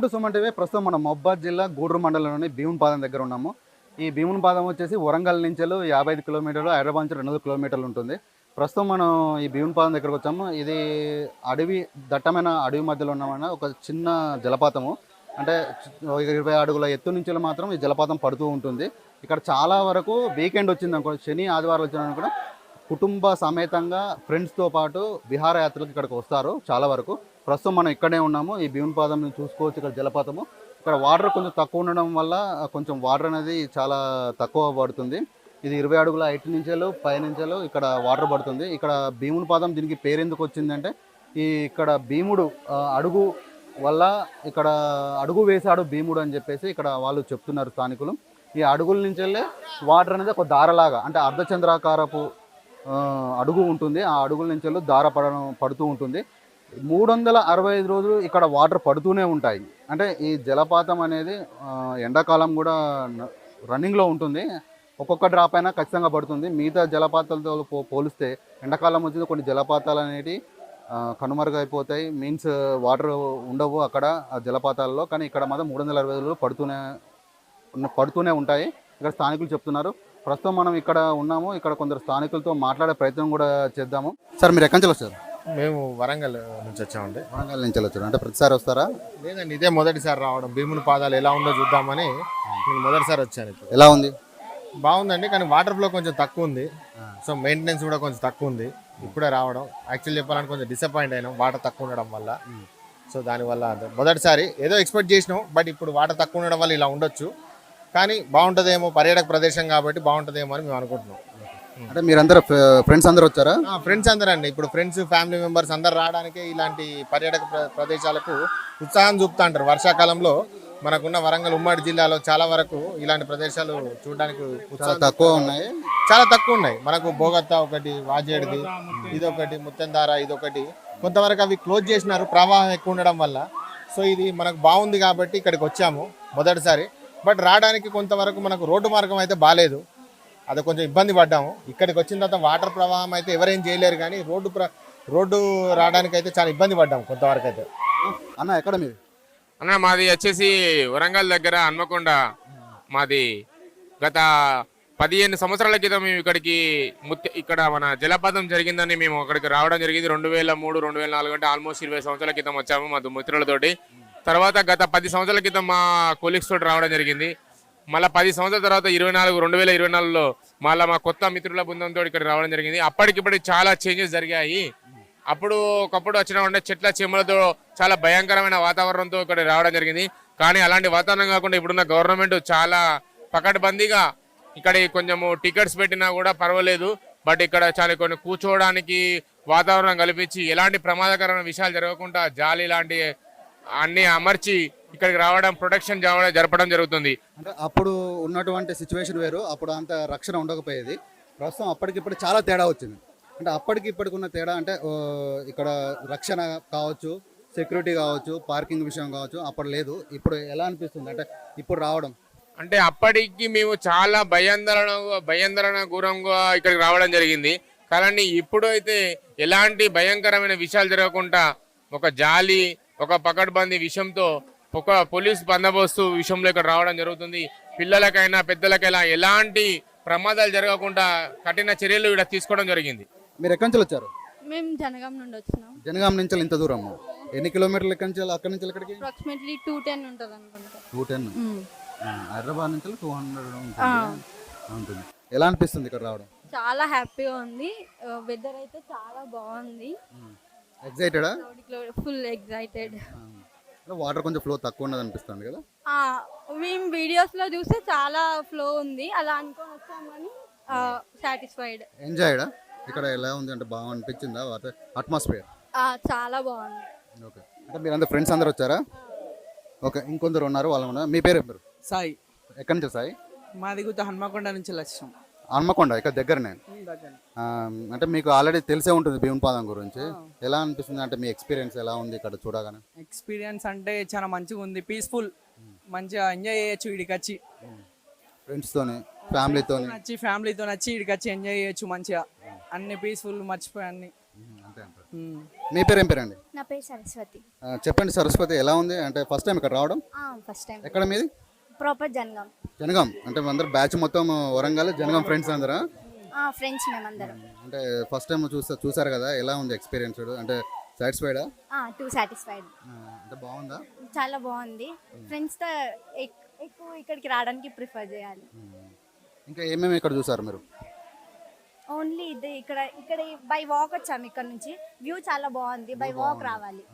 Welcome to Suman TV. ప్రస్తుతం మనం మహబూబాబాద్ జిల్లా గూడూరు మండలంలోని భీమునిపాదం దగ్గర ఉన్నాము. ఈ భీమునిపాదం వచ్చేసి వరంగల్ నుంచి 55 కిలోమీటర్లు, హైదరాబాద్ నుంచి 200 కిలోమీటర్లు ఉంటుంది. ప్రస్తుతం మనం ఈ భీమునిపాదం దగ్గరకు వచ్చాము. ఇది దట్టమైన అడవి మధ్యలో ఉన్నామన్న ఒక చిన్న జలపాతము. అంటే 20 అడుగుల ఎత్తు నుంచి మాత్రం ఈ జలపాతం పడుతూ ఉంటుంది. ఇక్కడ చాలా వరకు వీకెండ్ వచ్చింది అనుకో, శని ఆదివారం వచ్చిందని కూడా కుటుంబ సమేతంగా ఫ్రెండ్స్తో పాటు విహారయాత్రలకు ఇక్కడికి వస్తారు చాలా వరకు. ప్రస్తుతం మనం ఇక్కడే ఉన్నాము. ఈ భీమునిపాదం చూసుకోవచ్చు. ఇక్కడ జలపాతము, ఇక్కడ వాటర్ కొంచెం తక్కువ ఉండడం వల్ల కొంచెం వాటర్ అనేది చాలా తక్కువ పడుతుంది. ఇది 20 అడుగుల హైట్ నుంచెలు పైనుంచెలు ఇక్కడ వాటర్ పడుతుంది. ఇక్కడ భీమునిపాదం దీనికి పేరు ఎందుకు వచ్చిందంటే ఇక్కడ భీముడు అడుగు వల్ల ఇక్కడ అడుగు వేశాడు భీముడు అని చెప్పేసి ఇక్కడ వాళ్ళు చెప్తున్నారు స్థానికులు. ఈ అడుగుల నుంచెల్లే వాటర్ అనేది ఒక దారలాగా, అంటే అర్ధచంద్రాకారపు అడుగు ఉంటుంది. ఆ అడుగుల నుంచి దార పడుతూ ఉంటుంది. 365 రోజులు ఇక్కడ వాటర్ పడుతూనే ఉంటాయి. అంటే ఈ జలపాతం అనేది ఎండాకాలం కూడా రన్నింగ్లో ఉంటుంది. ఒక్కొక్క డ్రాప్ అయినా ఖచ్చితంగా పడుతుంది. మిగతా జలపాతాలతో పోలిస్తే ఎండాకాలం వచ్చింది కొన్ని జలపాతాలు అనేవి కనుమరుగైపోతాయి. మీన్స్ వాటర్ ఉండవు అక్కడ ఆ జలపాతాల్లో. కానీ ఇక్కడ మాత్రం 360 రోజులు పడుతూనే ఉంటాయి. ఇక్కడ స్థానికులు చెప్తున్నారు. ప్రస్తుతం మనం ఇక్కడ ఉన్నాము. ఇక్కడ కొందరు స్థానికులతో మాట్లాడే ప్రయత్నం కూడా చేద్దాము. సార్, మీరు ఎక్కడి నుంచి వచ్చారు? మేము వరంగల్ నుంచి వచ్చామండి. వరంగల్ నుంచి వచ్చారు అంటే ప్రతిసారి వస్తారా? లేదండి, ఇదే మొదటిసారి రావడం. భీమునిపాదాలు ఎలా ఉందో చూద్దామని నేను మొదటిసారి వచ్చాను. ఇప్పుడు ఎలా ఉంది? బాగుందండి, కానీ వాటర్ ఫ్లో కొంచెం తక్కువ ఉంది. సో మెయింటెనెన్స్ కూడా కొంచెం తక్కువ ఉంది. ఇప్పుడే రావడం యాక్చువల్ చెప్పాలంటే కొంచెం డిసప్పాయింట్ అయినాం వాటర్ తక్కువ ఉండడం వల్ల. సో దానివల్ల మొదటిసారి ఏదో ఎక్స్పెక్ట్ చేసినాం, బట్ ఇప్పుడు వాటర్ తక్కువ ఉండడం వల్ల ఇలా ఉండొచ్చు. కానీ బాగుంటుందేమో, పర్యాటక ప్రదేశం కాబట్టి బాగుంటుందేమో అని మేము అనుకుంటున్నాం. అంటే మీరందరూ ఫ్రెండ్స్ అందరూ వచ్చారా? ఫ్రెండ్స్ అందరూ అండి. ఇప్పుడు ఫ్రెండ్స్, ఫ్యామిలీ మెంబర్స్ అందరు రావడానికి ఇలాంటి పర్యాటక ప్రదేశాలకు ఉత్సాహం చూపుతా ఉంటారు. వర్షాకాలంలో మనకున్న వరంగల్ ఉమ్మడి జిల్లాలో చాలా వరకు ఇలాంటి ప్రదేశాలు చూడడానికి చాలా తక్కువ ఉన్నాయి. మనకు బోగత్తా ఒకటి, వాజేడిది ఇదొకటి, ముత్తందార ఇదొకటి. కొంతవరకు అవి క్లోజ్ చేసినారు ప్రవాహం ఎక్కువ ఉండడం వల్ల. సో ఇది మనకు బాగుంది కాబట్టి ఇక్కడికి వచ్చాము మొదటిసారి. బట్ రావడానికి కొంతవరకు మనకు రోడ్డు మార్గం అయితే బాగాలేదు, అది కొంచెం ఇబ్బంది పడ్డాము. ఇక్కడికి వచ్చిన తర్వాత వాటర్ ప్రవాహం అయితే ఎవరేం చేయలేరు, కానీ రోడ్డు రావడానికి అయితే చాలా ఇబ్బంది పడ్డాము కొంతవరకు అయితే. అన్న, ఎక్కడ మీరు? అన్న, మాది వచ్చేసి వరంగల్ దగ్గర హన్మకొండ. మాది గత 15 సంవత్సరాల క్రితం మేము ఇక్కడ మన జలపాతం జరిగిందని మేము అక్కడికి రావడం జరిగింది. 2003, 2004 అంటే ఆల్మోస్ట్ 20 సంవత్సరాల క్రితం వచ్చాము మా మిత్రులతోటి. తర్వాత గత 10 సంవత్సరాల క్రితం మా కొలీగ్స్ తోటి రావడం జరిగింది. మళ్ళీ 10 సంవత్సరాల తర్వాత 2024లో మళ్ళీ మా కొత్త మిత్రుల బృందంతో ఇక్కడ రావడం జరిగింది. అప్పటికిప్పటికి చాలా చేంజెస్ జరిగాయి. ఒకప్పుడు వచ్చిన చెట్ల చేమలతో చాలా భయంకరమైన వాతావరణంతో ఇక్కడ రావడం జరిగింది. కానీ అలాంటి వాతావరణం కాకుండా ఇప్పుడున్న గవర్నమెంట్ చాలా పకడ్బందీగా ఇక్కడ కొంచెము టికెట్స్ పెట్టినా కూడా పర్వాలేదు, బట్ ఇక్కడ చాలా కొన్ని కూర్చోవడానికి వాతావరణం కల్పించి ఎలాంటి ప్రమాదకరమైన విషయాలు జరగకుండా జాలి లాంటి అన్ని అమర్చి ఇక్కడికి రావడం, ప్రొటెక్షన్ జరపడం జరుగుతుంది. అంటే అప్పుడు ఉన్నటువంటి సిచ్యువేషన్ వేరు, అప్పుడు అంత రక్షణ ఉండకపోయేది. ప్రస్తుతం అప్పటికిప్పుడు చాలా తేడా వచ్చింది. అంటే అప్పటికి ఇప్పటికి ఉన్న తేడా అంటే ఇక్కడ రక్షణ కావచ్చు, సెక్యూరిటీ కావచ్చు, పార్కింగ్ విషయం కావచ్చు, అప్పుడు లేదు. ఇప్పుడు ఎలా అనిపిస్తుంది అంటే ఇప్పుడు రావడం? అంటే అప్పటికి మేము చాలా భయాందోళన గురంగా ఇక్కడికి రావడం జరిగింది. కానీ ఇప్పుడు అయితే ఎలాంటి భయంకరమైన విషయాలు జరగకుండా ఒక జాలి, ఒక పకడ్బందీ విషయంతో, ఒక పోలీస్ బందోబస్తు విషయంలో ఇక్కడ రావడం జరుగుతుంది. పిల్లలకైనా పెద్దలకైనా ఎలాంటి ప్రమాదాలు జరగకుండా కఠిన చర్యలు ఇక్కడ తీసుకోవడం జరిగింది. మీరు ఎక్కడి నుంచి వచ్చారు? మేము జనగాం నుండి వచ్చినాం. జనగాం నుంచి ఇంత దూరం ఎన్ని కిలోమీటర్లు? అక్కడి నుంచి ఇక్కడికి అప్రాక్సిమేట్లీ 210 ఉంటుంది అనుకుంటా. 210. హైదరాబాద్ నుంచి 200 ఉంటుంది. ఎలా అనిపిస్తుంది ఇక్కడ రావడం? చాలా హ్యాపీగా ఉంది. వెదర్ అయితే చాలా బాగుంది. ఎక్సైటెడా? Full excited. వాటర్ కొంచెం ఫ్లో తక్కువ ఉన్నది అనిపిస్తుంది కదా? మేము వీడియోస్ లో చూస్తే చాలా ఫ్లో ఉంది, అలా అనుకొని వచ్చాం కానీ సాటిస్ఫైడ్. ఎంజాయ్డా? ఇక్కడ ఎలా ఉంది అంటే బాగా అనిపించిందా వాటర్ అట్మాస్ఫియర్? చాలా బాగుంది. ఓకే, అంటే మీరు అందరు ఫ్రెండ్స్ అందరు వచ్చారా? ఓకే, ఇంకొందరు ఉన్నారు వాళ్ళు. మీ పేరు? సాయి. ఎక్కడి నుంచి సాయి? మాది గుత్త హన్మకొండ నుంచి వచ్చాం. హన్మకొండ ఇక్కడ దగ్గరనే. అంటే మీకు ఆల్రెడీ తెలిసే ఉంటుంది భీమునిపాదం గురించి. ఎలా అనిపిస్తుంది అంటే మీ ఎక్స్పీరియన్స్ ఎలా ఉంది ఇక్కడ చూడగానే? ఎక్స్పీరియన్స్ అంటే చాలా మంచిగా ఉంది, పీస్ఫుల్, మంచిగా ఎంజాయ్ చేయొచ్చు. ఇక్కడికి వచ్చి ఫ్రెండ్స్తోని, ఫ్యామిలీతో వచ్చి ఇక్కడికి వచ్చి ఎంజాయ్ చేయొచ్చు మంచిగా. అన్ని పీస్ఫుల్, మర్చిపోయి అన్ని. అంతే అంతే. మీ పేరు ఏం పేరండి? నా పేరు సరస్వతి. చెప్పండి సరస్వతి, ఎలా ఉంది అంటే ఫస్ట్ టైం ఇక్కడ రావడం? First time. ఎక్కడ మీది? ప్రాపర్ జనగాం. జనగాం అంటే అందరు బ్యాచ్ మొత్తం వరంగల్ జనగాం ఫ్రెండ్స్ అందరా? ఫ్రెండ్స్ మేమందరం. అంటే ఫస్ట్ టైం చూసారు కదా, ఎలా ఉంది ఎక్స్పీరియన్స్? అంటే సాటిస్ఫైడా? Two satisfied. అంటే బాగుందా? చాలా బాగుంది. ఫ్రెండ్స్తో ఎక్కువ ఇక్కడికి రావడానికి ప్రిఫర్ చేయాలి. ఇంకా ఏమేమి ఇక్కడ చూసారు మీరు? ఓన్లీ ఇది ఇక్కడ ఇక్కడ బై వాక్ వచ్చాము. ఇక్కడ నుంచి వ్యూ చాలా బాగుంది. బై వాక్ రావాలి.